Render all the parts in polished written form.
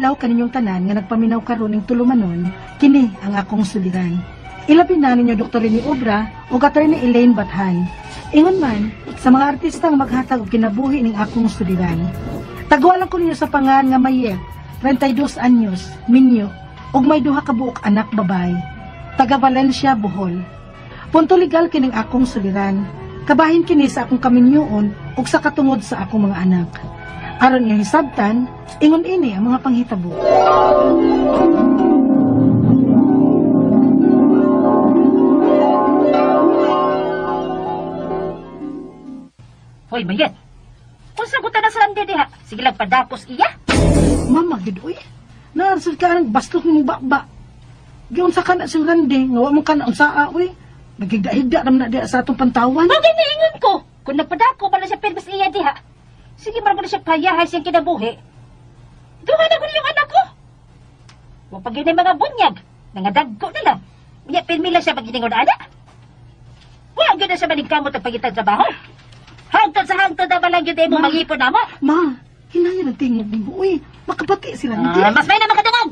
adlaw kaninyong tanan nga nagpaminaw karon ning tulumanon, kini ang akong suliran. Ilabi na ninyo Dr. Rene Obra o Catherine Elaine Bathan. Ingon man, sa mga artistang maghatag og kinabuhi ning akong suliran. Tagwalan ko ninyo sa pangan nga Mayet, 32 anyos, minyo, ug may duha ka buok anak babay. Taga Valencia, Bohol. Punto legal kining akong suliran. Kabahin kini sa akong kaminyoon ug sa katungod sa akong mga anak. Aron nga hisabtan, ingon ini ang mga panghitabo. Hoy, Mayet. Kung sagutan na sa landi diha, sige lang padakos iya. Mama, gid oy. Naarsul ka ang bastos mong bakba. Giyon sa kana sing randi, nga wa man kana ang saa oy. Nagigda-higda ram na diha sa atong pantawan. Bagay na ingon ko. Kung nagpadako ba na siya permis iya diha, sige marag na siya payahay siyang kinabuhi. Duha na ko yung anak ko. Huwag pag yun mga bunyag, nangadagko na lang. Niya pirmi lang siya pag giningon na anak. Huwag yun na siya maningkamot ang pagitang trabaho. Hangtod sa hangtod na malang yun mo mag-ipon na mo. Ma, hinaya ng tingog mo. Uy, makapati sila hindi. Mas may na makadungog.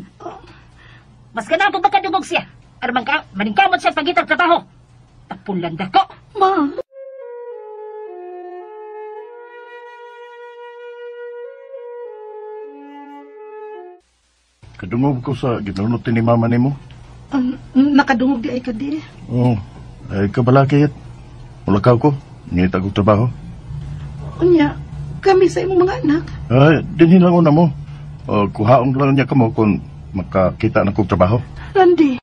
Mas ganang kung makadungog siya. Aramang ka, maningkamot siya pagitang trabaho. Tapulanda ko. Ma. Kadungog ko sa ginunutin ni mama ni mo. Nakadungog di ay ka di. Oo. Ay kabalakayat. Mulakaw ko. Ngita ko trabaho. Unya, kami sa imong mga anak. Ay, dinhin lang una mo. Kuhaong lang niya ka mo kung makakita na kong trabaho. Randy.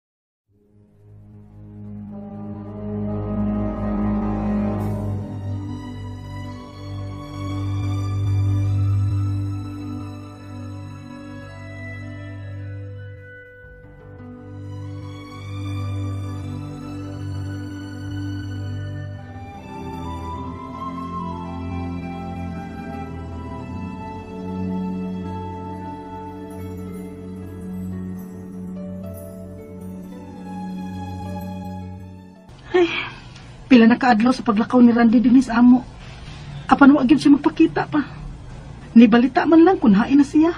Ay, pila na kaadlaw sa paglakaw ni Randy dinis amo. Apan wa gyud siya magpakita pa. Ni balita man lang kung hain na siya.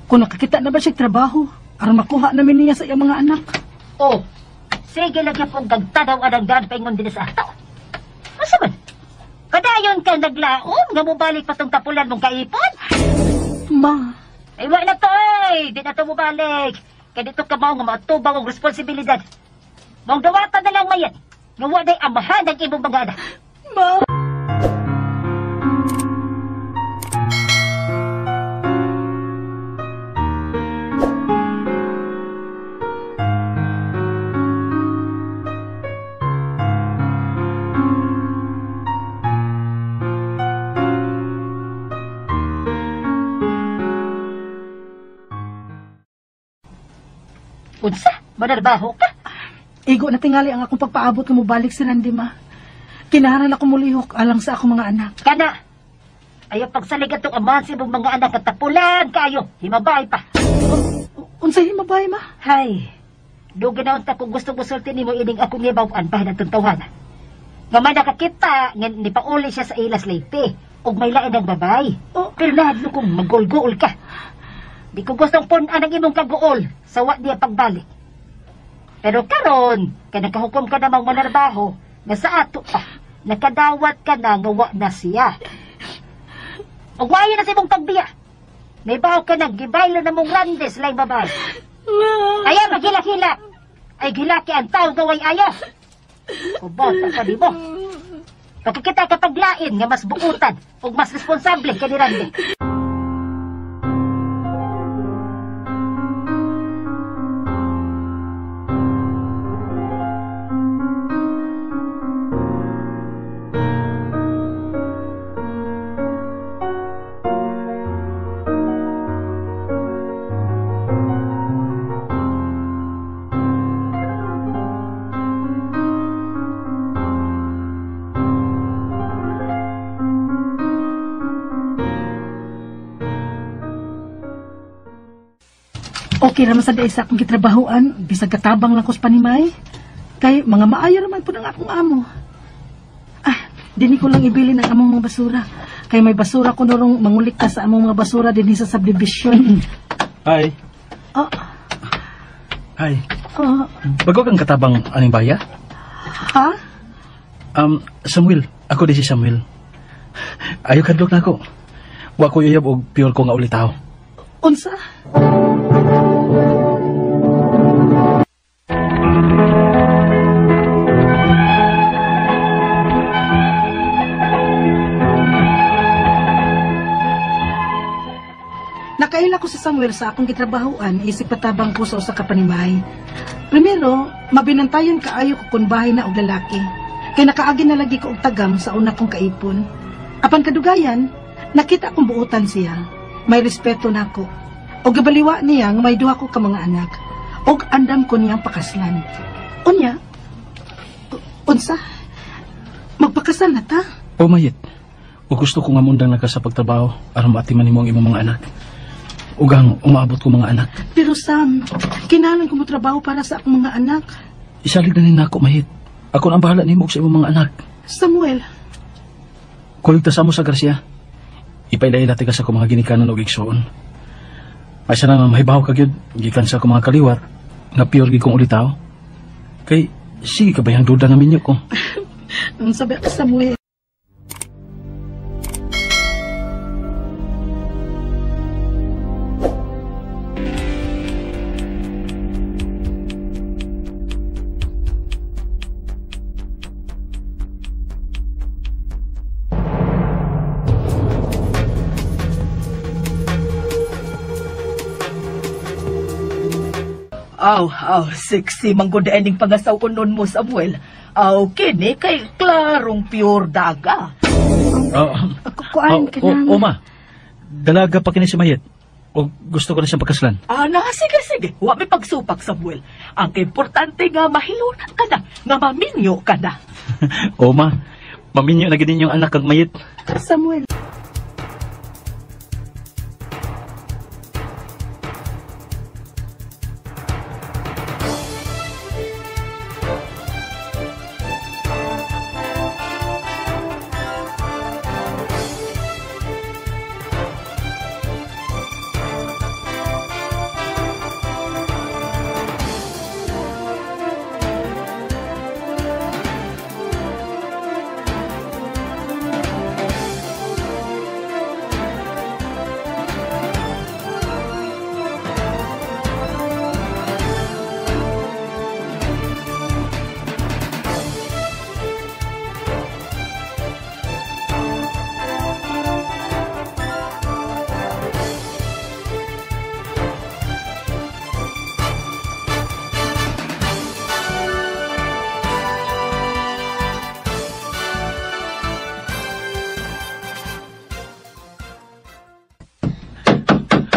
Kung nakakita na ba siya trabaho, aron makuha namin niya sa iyang mga anak. Oh, sige lang niya pong gagtanaw ang daan paingon din sa ato. Masa man? Kadayon ka naglaom, nga mo balik pa tong tapulan mong kaipon? Ma. Ay, wala to eh. Di na to mo balik. Kaya dito ka nga matubang ang responsibilidad. Mong dawatan na lang Mayet. Nga waday amahan ng ibong mga anak. Ma. Unsa? Manarbaho ka? Igo na tingali ang akong pagpaabot nga mo balik si Randy, ma. Kinaharan ako mulihok alang sa akong mga anak. Kana! Ayaw pagsalig atong amahan sa ibong mga anak at tapulan kayo. Himabay pa. Unsay himabay, ma? Hay, dugi na unta kung gusto-gusulti ni mo ining akong ibawan pa ng tuntawanan. Nga man nakakita, nga ni pauli siya sa ilas late. Og may lain ang babay. Oh. Pero lahadlo kong magul-guol ka. Di ko gustong punan ang imong kaguol sa wa diya pagbalik. Pero karon, kaya nakahukom ka namang manarbaho, nga sa ato pa, nakadawat ka na nga wa na siya. Og wayo na sa imong pagbiya. May baho ka na, gibaylo na mong randes lang babay. Ayaw maghila-hila. Ay gilaki ang tao gaway ayaw. Kubota pa di mo. Pagkakita ka paglain nga mas buutan o mas responsable ka ni Randy. Okay raman sa isa akong gitrabahoan, bisag katabang lang ko sa panimay. Kay mga maayo naman po ng akong amo. Ah, dini ko lang ibili ng among mga basura. Kay may basura ko norong mangulikta sa among mga basura din sa subdivision. Hi. Oh, Hi. oh, Bago kang katabang aning baya? ha? Samuel. Ako di si Samuel. Ayaw kadlok na ako. Wa ko yuyab og pure ko nga ulitaw. Unsa? Nakaila ko si Samuel sa akong gitrabahoan, isip patabang ko sa usa ka panimbahay. Primero, mabinantayan kaayo ko kung bahay na og lalaki. Kay nakaagi na lagi ko og tagam sa una kong kaipon. Apan kadugayan, nakita kong buutan siya. May respeto nako. Og gabaliwa niya nga may duha ko ka mga anak. Og andam ko niyang pakaslan. Unya? Unsa? Magpakasal na ta? O mayit. O gusto ko nga mundang naka sa pagtrabaho aron maatiman nimo ang imong mga anak. Ugang umaabot ko mga anak. Pero Sam, kinahanglan ko mo trabaho para sa akong mga anak. Isalig na nin ako, mahit. Ako na ang bahala nimo sa imong mga anak. Samuel, Kuligta sa mo sa Garcia. Ipailaila ka sa akong mga ginikanan o igsoon. Ay sana nga mahibaw ka gyud gikan sa akong mga kaliwat nga pure gid kong ulitaw. Kay sige ka ba yung duda nga minyo ko? ang sabi ka Samuel. Aw, sexy manggod ending pangasaw ko nun mo, Samuel. Aw, kini kay klarong pure daga. Kuan ka na. Oma, dalaga pa kini si Mayet. O gusto ko na siyang pagkaslan. Sige. Wa may pagsupak, Samuel. Ang importante nga mahilunan ka na, nga maminyo ka na. Oma, maminyo na gid yung anak kag Mayet. Samuel.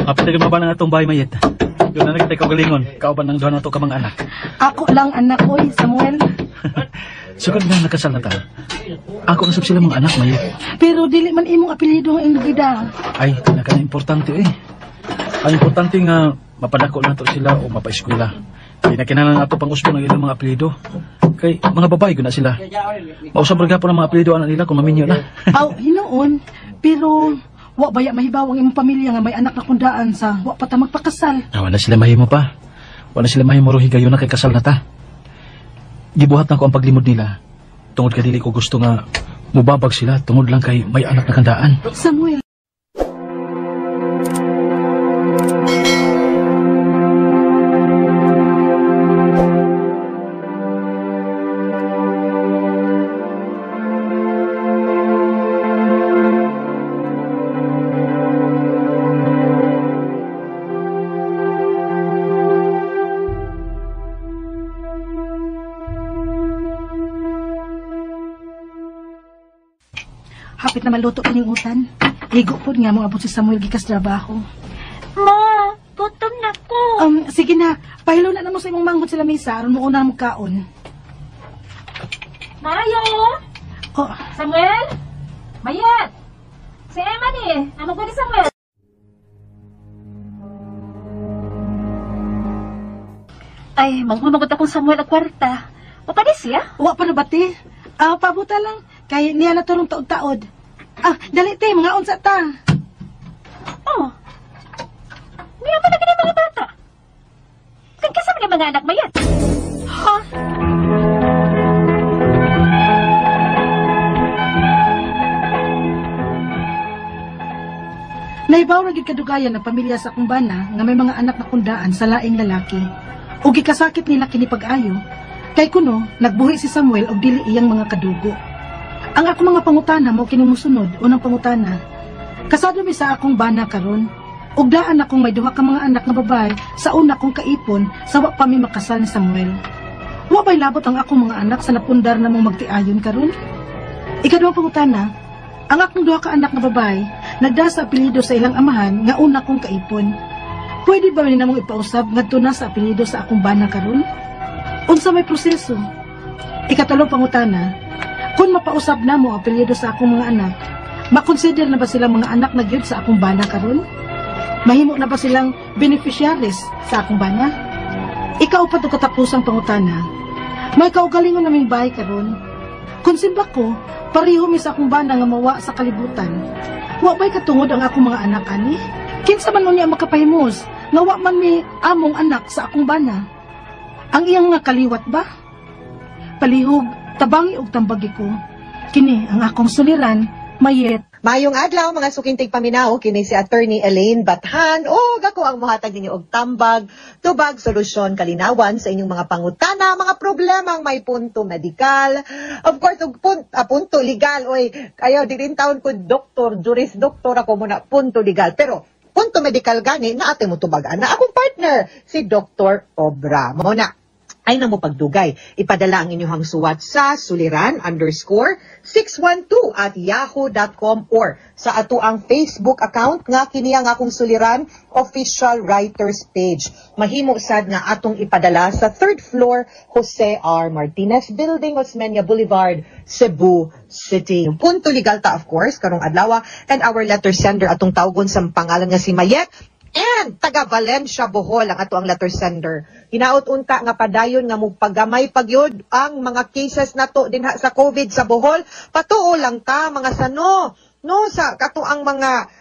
Kapit na gumaba ng atong bahay, Mayet. Doon na nagkita ko galingon. Kauban ng doon na ito ka mga anak. Ako lang anak ko, Samuel. Sugod na nakasal na ta. Ako nasab sila mga anak, Mayet. Pero dili man imong apelyido ang indugida. Ay, naka na importante eh. Ang importante nga mapadako na to sila o mapaeskwela. Hindi na kinahanglan ato pang usbon ng ilang mga apelyido. Kay mga babae ko na sila. Mausap rin po ng mga apelyido anak nila kung maminyo na. Aw, hinoon. Pero wa baya mahibaw ang imong pamilya nga may anak na kundaan sa wa pa ta magpakasal. Wala sila mahimo pa. Wala sila mahimo ro higayon na kay kasal na ta. Gibuhat na ko ang paglimod nila. Tungod ka dili ko gusto nga mubabag sila tungod lang kay may anak na kandaan. Samuel. Hapit na maluto kining utan. Ligo po nga mong abot si Samuel gikas trabaho. Ma, gutom na ko. Sige na. Pahilo na mo sa imong manghod sila mesa aron mo una mo kaon. Mayo! Oh, Samuel? Mayat! Si Emma ni. Ano ko ni Samuel? Ay, manghumagot akong Samuel ang kwarta. O pa siya? wa pa na bati. Pabuta lang. Kay niya na turong taod-taod. Dali te, mga unsa ta. Oh. Ngayon pa na ganyan mga bata. Kang kasama ng mga anak mayat. Ha? Naibaw na gid kadugayan ng pamilya sa akong bana nga may mga anak na kundaan sa laing lalaki. Ug gikasakit nila kini pag-ayo kay kuno nagbuhi si Samuel og dili iyang mga kadugo. Ang akong mga pangutana mao kini mosunod. Unang pangutana, kasado mi sa akong bana karon ug daan akong may duha ka mga anak nga babae sa una kong kaipon sa wa pa mi makasal ni Samuel. Wa bay labot ang akong mga anak sa napundar na mong magtiayon karon? Ikaduhang pangutana, ang akong duha ka anak nga babae nagda sa apelyido sa ilang amahan nga una kong kaipon. Pwede ba ni namong ipausab ngadto na sa apelyido sa akong bana karon? Unsa may proseso? Ikatulong pangutana, kung mapausab na mo ang apelyido sa akong mga anak, makonsider na ba silang mga anak na gyud sa akong bana karon? Mahimo na ba silang beneficiaries sa akong bana? Ikaupat o katapusang pangutana, may kaugalingon naming bahay karon. Kung simba ko, pareho mi sa akong bana nga mawa sa kalibutan. Wa ba'y katungod ang akong mga anak ani? Kinsa man niya makapahimos, nga wa man mi among anak sa akong bana. Ang iyang nga kaliwat ba? Palihog, tabangi og tambagi ko. Kini ang akong suliran, Mayet. Mayong adlaw mga sukintig paminaw kini si Attorney Elaine Bathan o ako ang mohatag ninyo og tambag tubag solusyon kalinawan sa inyong mga pangutana, mga problemang may punto medikal, of course og punto legal. Oy, ayo di rin taon ko doktor, juris doktor ako muna punto legal, pero punto medikal gani na ate mo tubagan na akong partner si Dr. Obra. Mao na ay namo pagdugay. Ipadala ang inyong suwat sa suliran_612@yahoo.com or sa ato ang Facebook account nga kini ang akong suliran official writers page. Mahimo sad nga atong ipadala sa 3rd floor Jose R. Martinez Building, Osmeña Boulevard, Cebu City. Punto legal ta of course karong adlaw, and our letter sender atong tawgon sa pangalan nga si Mayet. And taga Valencia, Bohol ang ato ang letter sender. Hinaot unta nga padayon nga magpagamay pagyod ang mga cases nato dinha sa COVID sa Bohol. Patuo lang ta mga sano no sa kato ang mga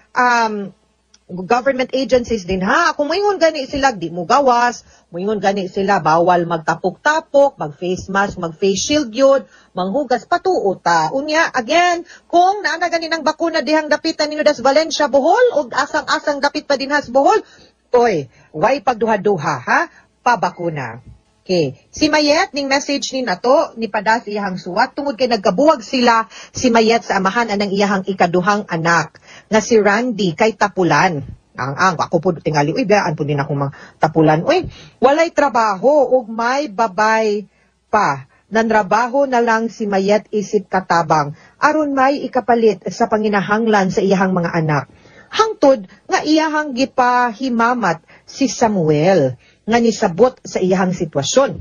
government agencies din ha. Kung moingon gani sila di mo gawas, moingon gani sila bawal magtapok-tapok, mag-face mask, mag-face shield yun, manghugas, patuo ta. Unya, again, kung naana gani ng bakuna dihang dapitan ninyo das Valencia, Bohol, o asang-asang dapit pa din has Bohol, toy, way pagduha-duha ha, pabakuna. Okay. Si Mayet, ning message ni nato, ni padas iyahang suwat, tungod kay nagkabuwag sila si Mayet sa amahan anang iyahang ikaduhang anak, nga si Randy kay Tapulan. Ako po tingali, uy, bayaan po din akong mga Tapulan. Uy, walay trabaho, ug may babay pa. Nanrabaho na lang si Mayet isip katabang, aron may ikapalit sa panginahanglan sa iyahang mga anak. Hangtod nga iyahang gipahimamat si Samuel nga nisabot sa iyahang sitwasyon.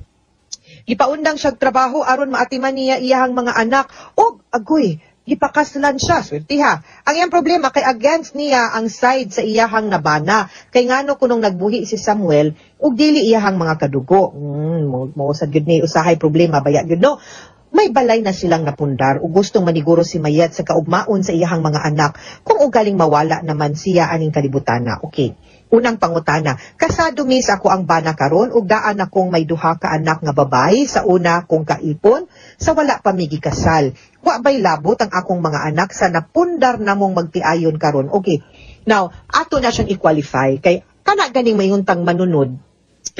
Gipaundang siyang trabaho aron maatiman niya iyahang mga anak og agoy gipakaslan siya, swerte-ha. Ang iyang problema kay against niya ang side sa iyahang nabana. Kay ngano kunong nagbuhi si Samuel ug dili iyahang mga kadugo. Mausad gyud ni usahay problema baya gyud no. May balay na silang napundar ug gustong maniguro si Mayet sa kaugmaon sa iyahang mga anak kung ugaling mawala naman siya aning kalibutana. Okay. Unang pangutana, kasado mis ako ang bana karon ug daan akong may duha ka anak nga babae sa una kong kaipon sa wala pa mi gikasal. Wa bay labot ang akong mga anak sa napundar namong magtiayon karon. Okay. Now, ato na siyang i-qualify kay kana ganing mayuntang manunod.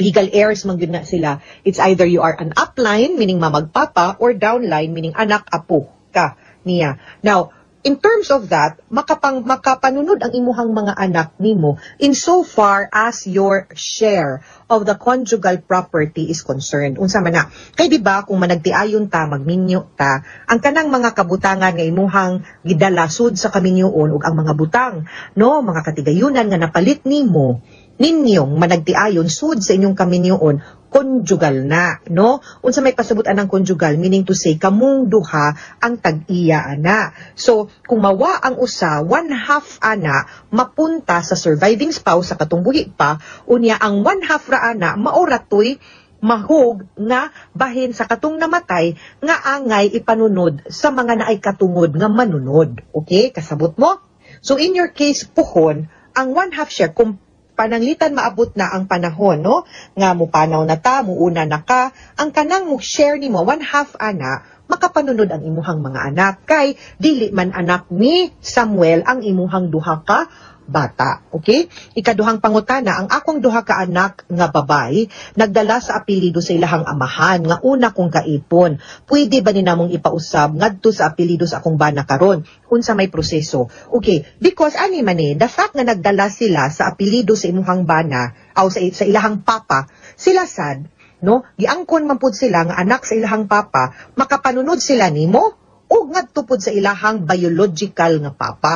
Legal heirs man gyud na sila. It's either you are an upline meaning mamagpapa or downline meaning anak apo ka niya. Now, in terms of that, makapanunod ang imuhang mga anak nimo in so far as your share of the conjugal property is concerned. Unsa man na? Kay di ba kung managtiayon ta, magminyo ta, ang kanang mga kabutangan nga imuhang gidalasod sa kaminyoon ug ang mga butang, no, mga katigayunan nga napalit nimo ninyong managtiayon sud sa inyong kaminyoon conjugal na, no? Unsa may pasabutan ng conjugal, meaning to say, kamong duha ang tag-iya ana. So, kung mawa ang usa, 1/2 ana, mapunta sa surviving spouse sa katungbuhi pa, unya ang 1/2 ra ana, maoratoy, mahog nga bahin sa katong namatay nga angay ipanunod sa mga naay katungod nga manunod. Okay? Kasabot mo? So, in your case, puhon, ang 1/2 share, kung pananglitan maabot na ang panahon, no? Nga mo panaw na ta, muuna na ka, ang kanang mo share nimo 1/2 ana, makapanunod ang imuhang mga anak. Kay, dili man anak ni Samuel ang imuhang duha ka bata. Okay? Ikaduhang pangutana, ang akong duha ka anak nga babay, nagdala sa apelido sa ilahang amahan, nga una kong kaipon. Pwede ba ni namong ipausab ngadto sa apelido sa akong bana karon? Unsa may proseso? Okay, because ani man the fact nga nagdala sila sa apelido sa imuhang bana, o sa ilahang papa, sila sad, no? Giangkon man pud sila nga anak sa ilahang papa, makapanunod sila nimo o ngadto pud sa ilahang biological nga papa.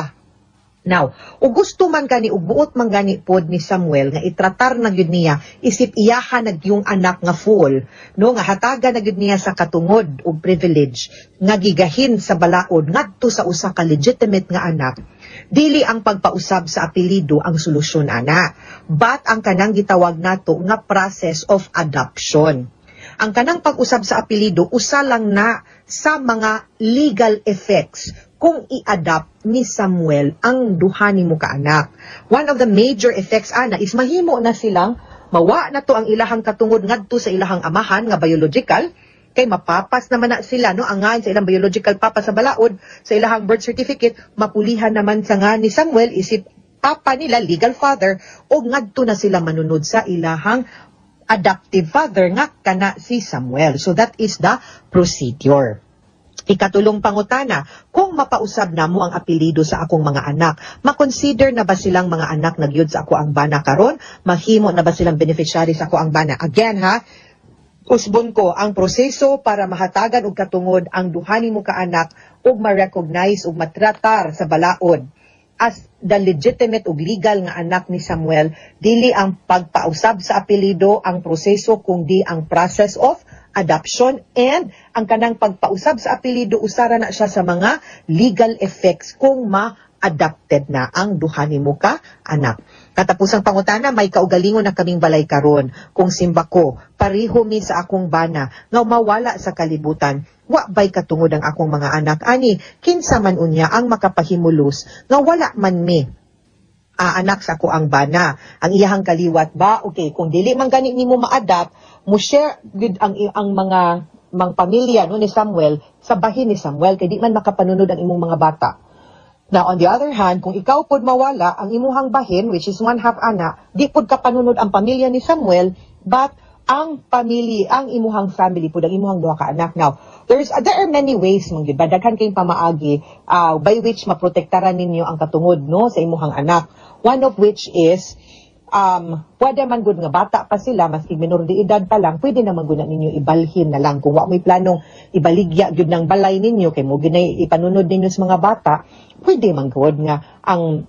Now, o gusto man gani, o buot man gani pod ni Samuel, nga itratar na gyud niya, isip iyaha nag yung anak nga full, no, nga hataga na gyud niya sa katungod o privilege, nga gigahin sa balaod, ngadto sa usa ka legitimate nga anak, dili ang pagpausab sa apelido ang solusyon ana, but ang kanang gitawag nato nga process of adoption. Ang kanang pag-usab sa apelido, usa lang na sa mga legal effects kung i-adopt ni Samuel ang duha nimo ka anak. One of the major effects ana is mahimo na silang mawa na to ang ilahang katungod ngadto sa ilahang amahan nga biological, kay mapapas naman na sila, no, ang ngan sa ilang biological papa sa balaod, sa ilahang birth certificate, mapulihan naman sa nga ni Samuel isip papa nila, legal father, o ngadto na sila manunod sa ilahang adoptive father nga kana si Samuel. So that is the procedure. Ikatulong pangutana, kung mapausab na mo ang apelido sa akong mga anak, makonsider na ba silang mga anak na gyud sa ako ang bana karon? Mahimo na ba silang beneficiary sa ako ang bana? Again ha, usbon ko ang proseso para mahatagan og katungod ang duha nimo ka anak ug ma-recognize ug matratar sa balaod as the legitimate ug legal nga anak ni Samuel, dili ang pagpausab sa apelido ang proseso kundi ang process of adoption, and ang kanang pagpausab sa apelido usara na siya sa mga legal effects kung ma-adopted na ang duha nimo ka anak. Katapusang pangutana, may kaugalingon na kaming balay karon kung simba ko pareho mi sa akong bana nga mawala sa kalibutan, wa bay katungod ang akong mga anak ani kinsa man unya ang makapahimulos nga wala man mi anak sa ako ang bana. Ang iyahang kaliwat ba? Okay, kung dili man gani nimo ma-adapt, mo share with ang mga pamilya no ni Samuel sa bahin ni Samuel kay di man makapanunod ang imong mga bata. Now on the other hand, kung ikaw pod mawala ang imong bahin, which is 1/2 ana, di pod kapanunod ang pamilya ni Samuel, but ang imuhang family pod, ang imuhang duha ka anak. Now, there are many ways mong gyud, daghan kayong pamaagi by which maprotektaran ninyo ang katungod no sa imuhang anak. One of which is pwede man gud nga bata pa sila, maski minor de edad pa lang, pwede naman gud na ninyo ibalhin na lang kung wa mo'y planong ibaligya gud ng balay ninyo kay mo ginay ipanunod ninyo sa mga bata, pwede man gud nga ang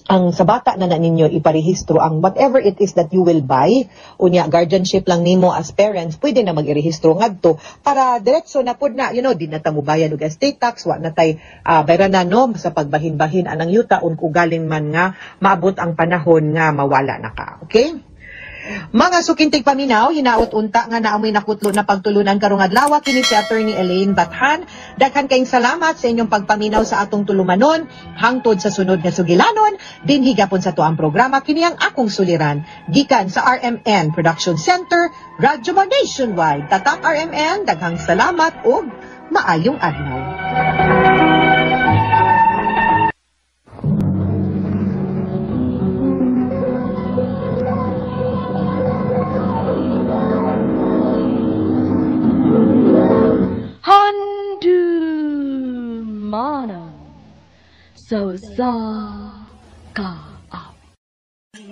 sa bata na ninyo iparehistro ang whatever it is that you will buy, unya guardianship lang nimo as parents, pwede na mag-irehistro ngadto para diretso na pud na, di na ta mo bayad og estate tax, wa na tay bayran na no sa pagbahin-bahin anang yuta kung galing man nga maabot ang panahon nga mawala na ka. Okay? Mga sukintig paminaw, hinaot unta nga naamoy nakutlo na pagtulunan karong adlaw kini si Attorney Elaine Bathan. Daghan kayong salamat sa inyong pagpaminaw sa atong tulumanon hangtod sa sunod nga sugilanon. Dinhi gapon sa tuang programa kini ang akong suliran gikan sa RMN Production Center, Radyo Mo Nationwide. Tatak RMN, daghang salamat ug maayong adlaw. Mana so sa ka.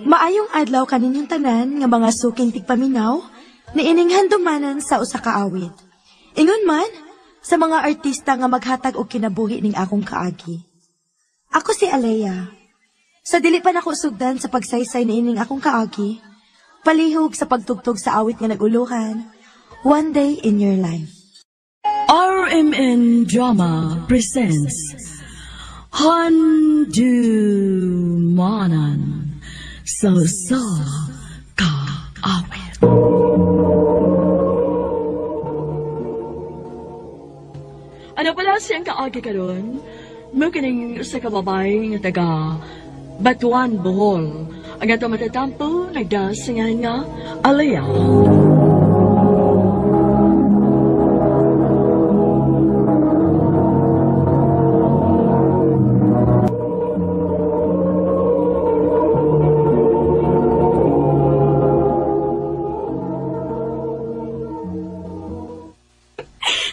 Maayong adlaw kaninyong tanan nga mga suking tigpaminaw ni ining handumanan sa usa ka awit. Ingon man sa mga artista nga maghatag og kinabuhi ning akong kaagi. Ako si Alea. Sa dili pa nako sugdan sa pagsaysay ni ining akong kaagi, palihog sa pagtugtog sa awit nga naguluhan, One Day in Your Life. RMN Drama presents Handumanan sa Kaawit. Ano pala siyang kaagi karon? Mukining sa kababay nga taga Batuan, Bohol. Ang ato matatampo, nagdasingan nga, alaya.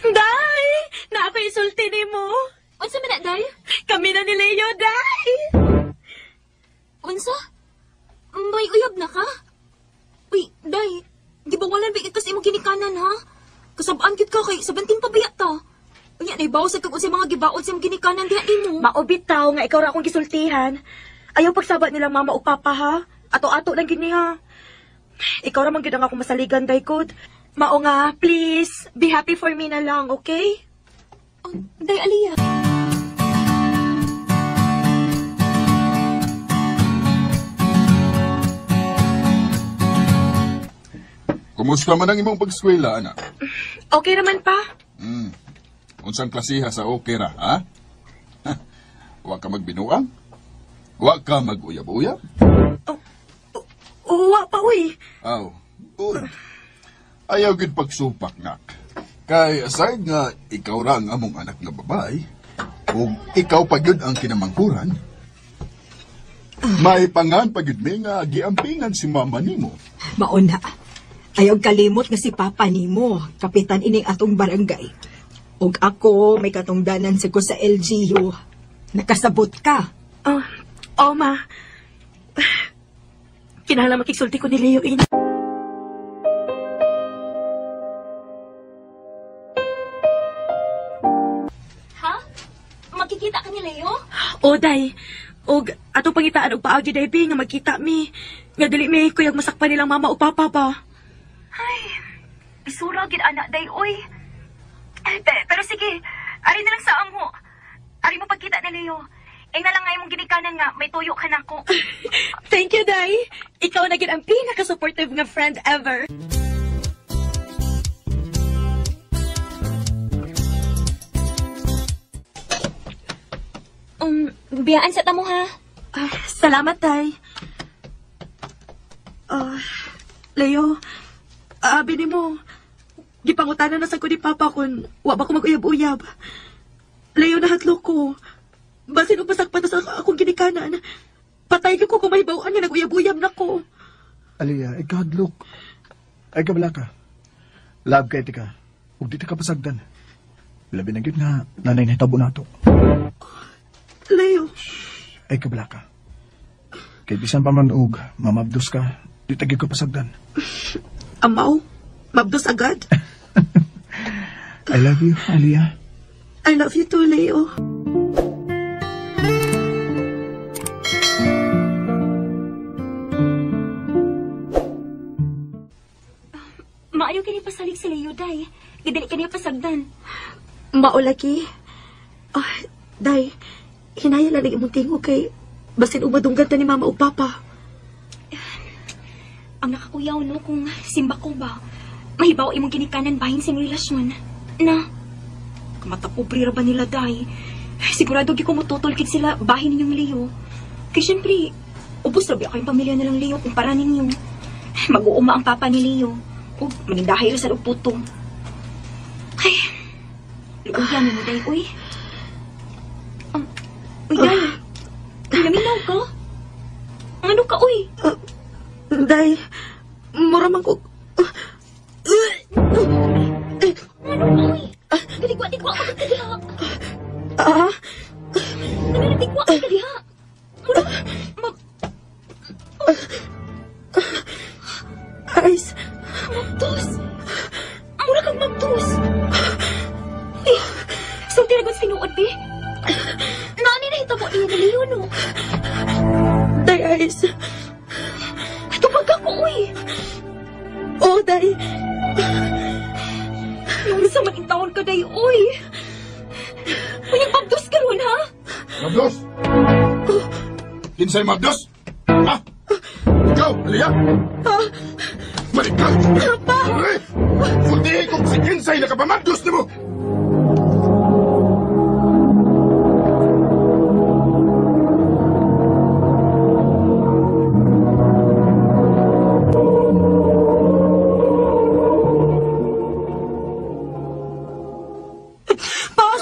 Day! Napaisulti ni mo. Unsa man na, day? Kami na ni Leo, Day! Unsa? May uyab na ka? Uy, day, gibawalan ba ito sa imong ginikanan, ha? Kasabaan gid ka kay sabanting pabiya ta. Unya, naibaw sa kag unsay mga gibaon sa imong ginikanan diha nimo. Maobitaw nga ikaw ra akong gisultihan. Ayaw pagsabat nilang mama o papa, ha? Ato-ato lang gini, ha? Ikaw ra man gid ang akong masaligan, Day Kod. Mao nga, please, be happy for me na lang, okay? Oh, day, Aliyah. Kumusta man ang imong pag-eskwela, anak? Okay naman pa. Unsang klasiha sa opera, ha? Wa ka magbinuang? Wa ka mag-uyab-uyab? Uwa pa, uy. Aw, good. Ayaw gid pagsupak, nak. Kay aside nga ikaw ra ang among anak nga babae, ug ikaw pa gyud ang kinamangkuran, may pangan pa gyud mi nga giampingan si mama nimo. Mauna. Ayaw kalimot nga si Papa nimo, kapitan ining atong barangay. Ug ako may katungdanan sa ko sa LGU. Nakasabot ka. Oh, ma. Kinahanglan makigsulti ko ni Leo in. Ha? Makikita ka ni Leo? O, Day. Og ato pangitaan og paagi, Day, nga magkita mi. Nga dili mi kuyag masakpan nilang mama o papa pa. Ay, isura gid anak day, oy. Pero sige, ari na lang sa amo. Ari mo pagkita ni Leo. Ing na lang nga imong ginikanan nga, may tuyo ka nako. Thank you, Day. Ikaw na gid ang pinaka-supportive nga friend ever. Biyaan sa tamo, ha? Salamat, Day. Leo, bini mo, gipangutanan na sa ko ni Papa kung wa ba ko mag-uyab-uyab. Leo, nahatlo ko. Basin upasakpan na sa akong ginikanan. Patay ko kung mahibawaan nga nag-uyab-uyab na ko. Aliyah, ikahadlok. Ay kabala ka. Love kay tika. Huwag dito ka pasagdan. Labi na yun nga, nanay na hitabo na to. Leo. Ay kabala ka. Kay bisan pa man og, mamabdos ka, di tagi ko pasagdan. Amaw, mabdos agad. I love you, Aliyah. I love you too, Leo. Maayo kini pasalig si Leo, day. Gidili kini pasagdan. Maulaki. Day, hinaya lang imong tingog kay basin umadunggan ta ni mama o papa. Ang nakakuyaw no kung simba ko ba, mahibaw imong ginikanan bahin sing relasyon. Na, kamatapobre ra ba nila, day? Sigurado gi ko motutol kid sila bahin ninyong Leo. Kay syempre, ubos ra ba kayong pamilya nilang Leo kumpara ninyo. Mag-uuma ang papa ni Leo. O, manindahay ra sa putong. Ay, luyan mo, day, uy. Uy, day. Naminaw ka? Ano ka, uy? Day, mura man ko. Ano ka, uy? Galigwa-ligwa ka ka diha. Nagaligwa ka diha. Ice. Mabdos. Mura kang mabdos. Uy, saan tinagot sinuod, be? Nani na hitabo niya ni Leo, no? Day, Ice. Tupag ako, uy. Oh, Day. Yung sa maning taon ka, day, uy. Uy, mabdos ka ron, ha? Mabdos? Kinsay mabdos? Ha? Ikaw, Aliyah? Balik ka! Papa! Kundi kung si Kinsay nakapamabdos na mo!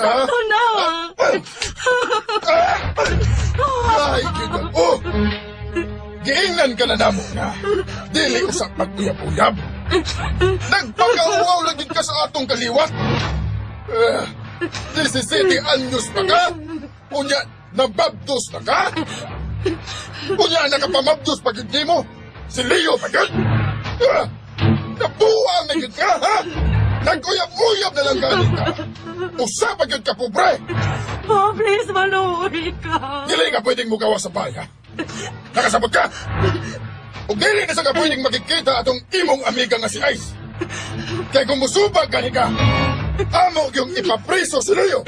Sakto na! Ay, gigan. Oh! Giingnan ka na namo nga. Dili usak mag-uyab-uyab. Nagpakawaw lagi ka sa atong kaliwat. 17 anyos pa ka? Unya, nababdos na ka? Unya, nakapamabdos pa yun mo? Si Leo pa yun? Nabuang na yun ka, ha? Nag-uyab-uyab na lang galing ka. Usa pa yun ka, pobre. Pa, please, maluwi ka. Dili ka pwedeng mugawa sa bahay, ha? Nakasabot ka? O dili na sa ka pwedeng makikita atong imong amiga nga si Ice. Kaya kung musubag gani ka, amo yung ipapriso si Leo.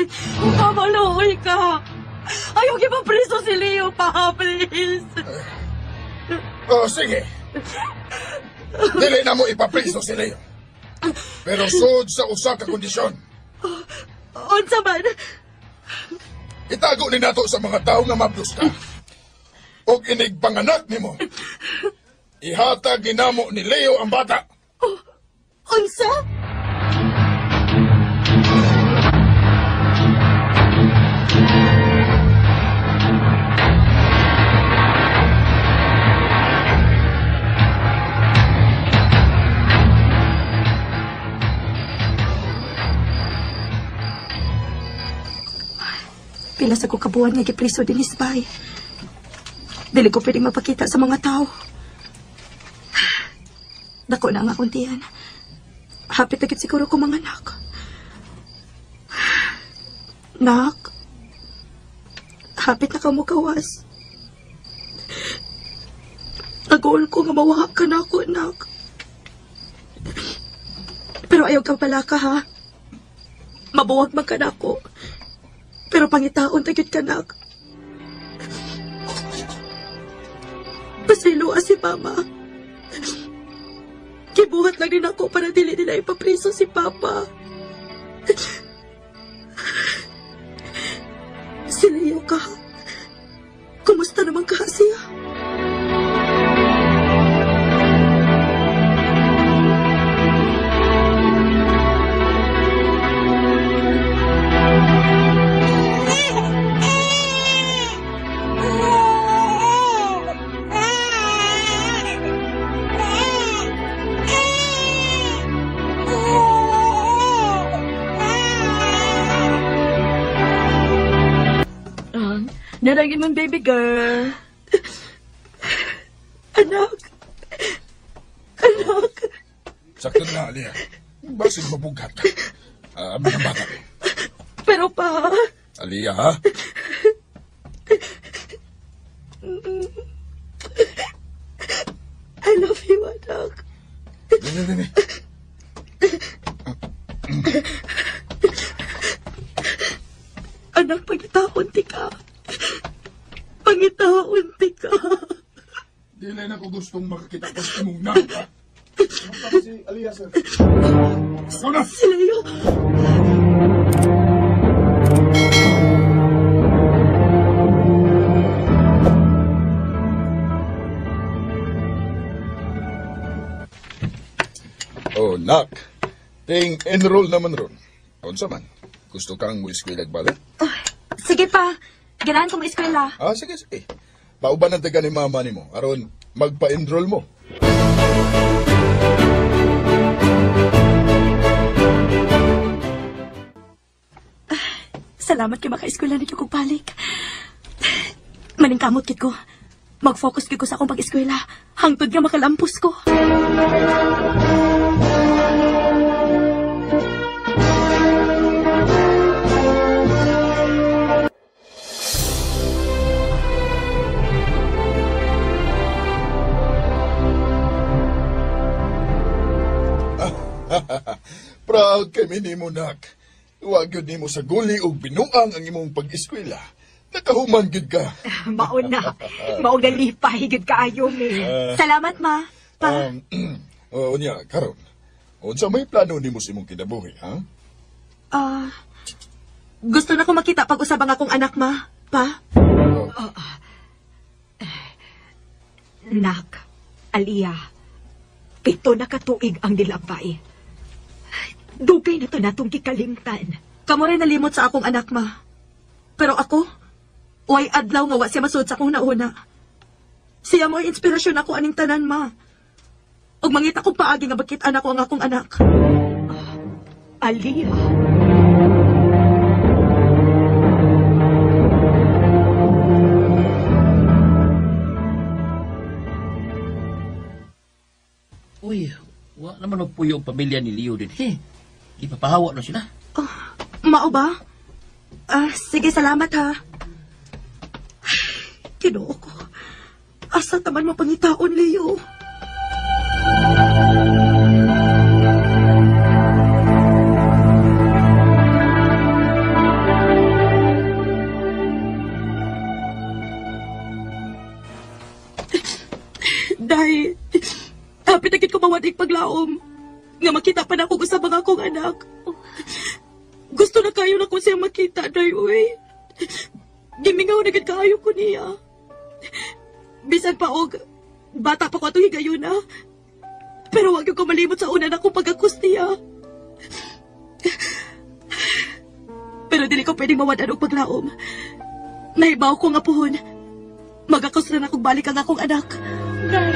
Pa, maluwi ka. Ayaw ipapriso si Leo, pa, please. O sige. Dili na mo ipapriso si Leo. Pero sud sa usa ka kondisyon. Unsa man? Itago ni nato sa mga tao nga mabdos ka. O inig panganak nimo. Ihatag ginamo ni Leo ang bata. Unsa? Pila sa ko kabuan nga gipriso din isbay. Dili ko pwedeng mapakita sa mga tao. Dako na nga kuntihan. Hapit na gid siguro ko mga anak. Nak, hapit na ka mo kawas. Nag-uol ko nga mawaha ka na ako, nak. Pero ayaw kang pala ka, ha? Mabuwag man ka na ako. Pero pangitaon tagit ka, nak. Pasilo si Mama. Kibuhat lang din ako para dili nila ipapriso si Papa. Si Leo ka. Kumusta naman ka siya? Narangin mong baby girl. Anak. Anak. Sakto na, Alia. Basig mabugat ka. Mga bata. Pero pa. Alia, ha? I love you, anak. Dili. Anak, pangitaon ti ka. Pangitaon ti ka. Dili na ko gustong makakita ko sa imong nangka. Si Alia, sir. Ako na! Si Leo. Oh, nak. Ting enroll naman ron. Unsa man? Gusto kang mo eskwela balik? Sige pa. Ganahan ko ma-eskwela. Sige. Pauban ang taga ni mama ni mo. Aron, magpa-enroll mo. Salamat kay maka-eskwela ninyo kong balik. Maningkamot kit ko. Mag-focus kit ko sa akong pag-eskwela. Hangtod nga makalampos ko. Proud kami ni mo, nak. Huwag yun ni mo sa guli o binuang ang imong pag-eskwela. Nakahuman yun ka. Maon na. Maon na lipay yun kaayo mi. Salamat, ma. Pa. Unya, karon. Unsa may plano ni mo sa imong kinabuhi, ha? Gusto na ko makita pag-usabang akong anak, ma. Pa? Nak, Alia, 7 na katuig ang nilabay. Dugay na to natong kikalimtan. Kamo rin nalimot sa akong anak, ma. Pero ako, way adlaw nga wa siya masud sa akong nauna. Siya mo inspirasyon ako aning tanan, ma. Ug mangita kong paagi nga bakit anak ko ang akong anak. Aliyah. Uy, wa naman po yung pamilya ni Leo din. Ipapahawa na sila. Mao ba? Sige, salamat ha. Kinoo ko. Asa taman mo pangitaon, Leo? Dahil, hapit agad ko mawadik paglaom. Nga makita pa na ako sa mga akong anak. Gusto na kayo na ko siya makita, day, uy. Gimingaw na agad kayo ko niya. Bisan pa og, bata pa ko itong higayon na. Pero wag yung kumalimot sa una na kong pag-akus niya. Pero dili ko pwedeng mawadan og paglaom. Naibaw ko nga puhon. Mag-akus na akong balik ang akong anak. Day.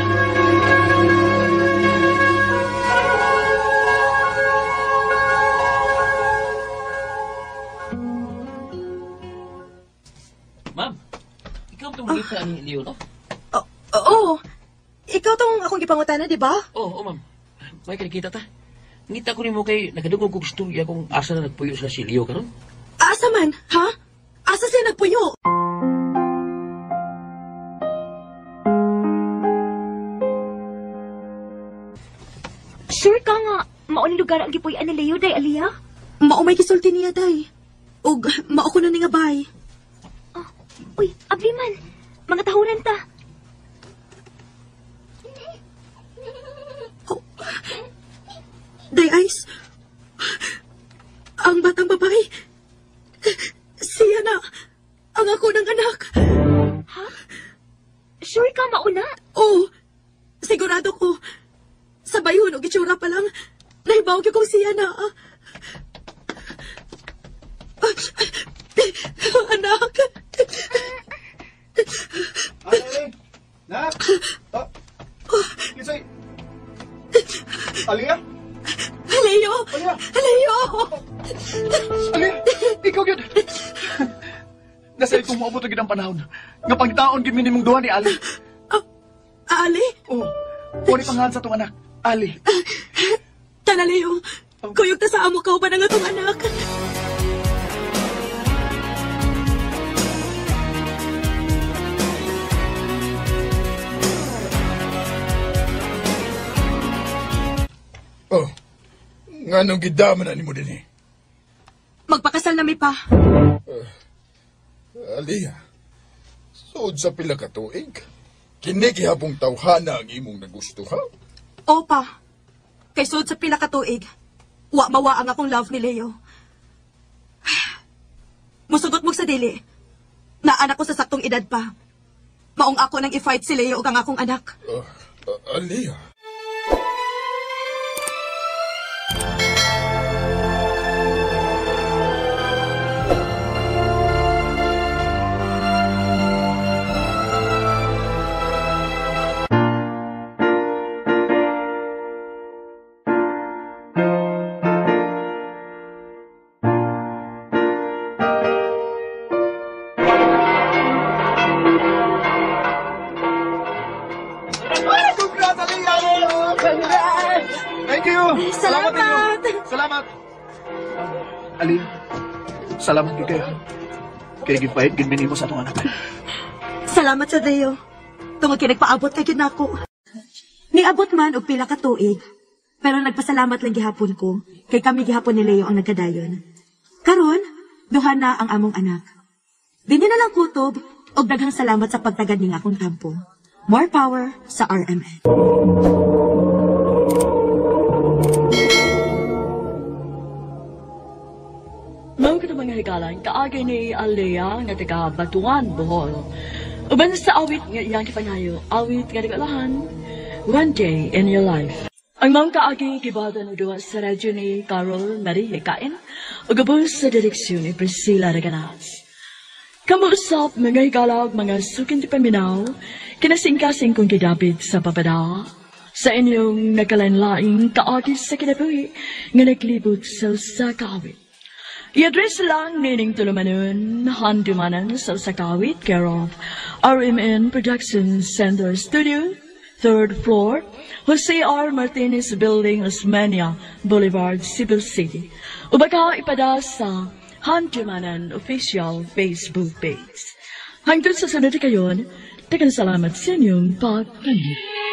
Ma'am, ikaw itong magkita ni Leo, no? Oo. Ikaw tong akong gipangutana, di ba? Oo, ma'am. May kinikita ta. Ngita ko ni mo kay nakadugong kong istorya kung asa na nagpuyo sila si Leo karon. Asa man, ha? Asa siya nagpuyo? Sure ka nga, maunang lugar ang gipuy-an ni Leo, day, Aliyah? Mao may gisulti niya, day. Ug mao ko na ni nga bay. Uy, abli man. Mga tahunan ta. Day Ice, ang batang babae, siya na, ang ako ng anak. Ha? Sure ka mauna? Oo, sigurado ko. Sa bayhon o gitsura pa lang, nahibaw ko kung siya na. Anak. Ay, nak. Lisay. Aliyah? Leo! Leo! Aliyah, ikaw yun. Nasa ikong maabot agad ang panahon. Nga pangtaon gimini mong duha ni Ali. Ali? Oo. Puri pangalan sa itong anak. Ali. Tana, Leo. Kuyog ta sa amo ka ba ng atong anak? Oh, nga nung gidaman na ni mo din eh. Magpakasal na mi pa. Aliyah, suod sa pila ka tuig, kini gihapong tawhana ang imong nagustuhan. Opa, kay sud sa pila ka tuig, wa mawa ang akong love ni Leo. Musugot mo sa dili, na anak ko sa saktong edad pa. Maong ako nang i-fight si Leo ug ang akong anak. Aliyah. Salamat! Salamat! Ali, salamat di kayo. Kaya gipahit ginmini mo sa itong anak. Salamat sa Deo. Tungod kay nagpaabot kay ginako. Niabot man og pila ka tuig. Pero nagpasalamat lang gihapon ko kay kami gihapon ni Leo ang nagkadayon. Karon, duha na ang among anak. Dinhi na lang kutob og daghang salamat sa pagtagad ning akong tampo. More power sa RMN. Mao kita mga higalan, kaagay ni Aliyah nga taga Batuan, Bohol. Uban sa awit nga iyang kipangayo, awit nga nagalahan, One Day in Your Life. Ang mga kaagi gibada na duwa sa radyo ni Carol Marie Kain o gabos sa direksyon ni Priscilla Reganas. Kamuusap mga igalag mga sukin ti paminaw, kinasingkasing kong kidabit sa papada, sa inyong nakalanlaing kaagi sa kinabuhi nga naglibot sa kaawit. I-address lang nining tulumanon, handumanan sa Usakawit, care of RMN Production Center Studio, 3rd floor, Jose R. Martinez Building, Osmania Boulevard, Cebu City. Ubaka ipada sa Handumanan Official Facebook page. Hanggang sa sunod kayon, tagang salamat sa inyong pagpanig.